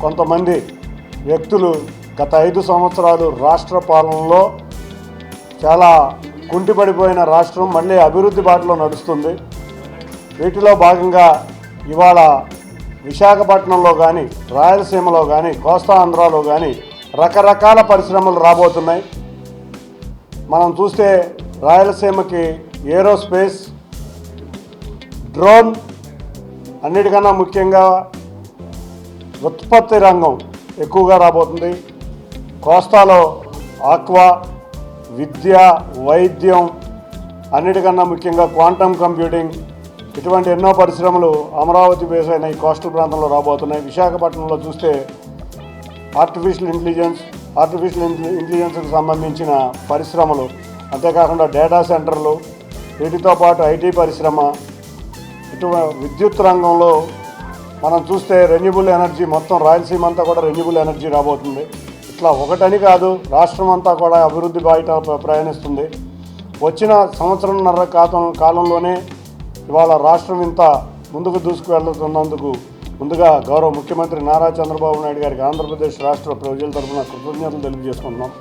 కొంతమంది వ్యక్తులు గత 5 సంవత్సరాలు రాష్ట్ర పాలనలో చాలా కుంటిపడిపోయిన రాష్ట్రం మళ్ళీ అభివృద్ధి బాటలో నడుస్తుంది. వీటిలో భాగంగా ఇవాళ విశాఖపట్నంలో కానీ, రాయలసీమలో కానీ, కోస్తా ఆంధ్రాలో కానీ రకరకాల పరిశ్రమలు రాబోతున్నాయి. మనం చూస్తే రాయలసీమకి ఏరోస్పేస్, డ్రోన్, అన్నిటికన్నా ముఖ్యంగా ఉత్పత్తి రంగం ఎక్కువగా రాబోతుంది. కోస్తాలో ఆక్వా, విద్య, వైద్యం, అన్నిటికన్నా ముఖ్యంగా క్వాంటమ్ కంప్యూటింగ్, ఇటువంటి ఎన్నో పరిశ్రమలు అమరావతి బేస్ అయిన ఈ కోస్టల్ ప్రాంతంలో రాబోతున్నాయి. విశాఖపట్నంలో చూస్తే ఆర్టిఫిషియల్ ఇంటెలిజెన్స్కి సంబంధించిన పరిశ్రమలు, అంతేకాకుండా డేటా సెంటర్లు, వీటితో పాటు ఐటీ పరిశ్రమ, విద్యుత్ రంగంలో మనం చూస్తే రెన్యూబుల్ ఎనర్జీ, మొత్తం రాయలసీమ అంతా కూడా రెన్యూబుల్ ఎనర్జీ రాబోతుంది. ఇట్లా ఒకటని కాదు, రాష్ట్రం అంతా కూడా అభివృద్ధి బాట ప్రయాణిస్తుంది. వచ్చిన సంవత్సరంన్నర కాలంలోనే ఇవాళ రాష్ట్రం ఇంత ముందుకు దూసుకువెళ్తున్నందుకు ముందుగా గౌరవ ముఖ్యమంత్రి నారా చంద్రబాబు నాయుడు గారికి ఆంధ్రప్రదేశ్ రాష్ట్ర ప్రజల తరఫున కృతజ్ఞతలు తెలియజేసుకుంటున్నాం.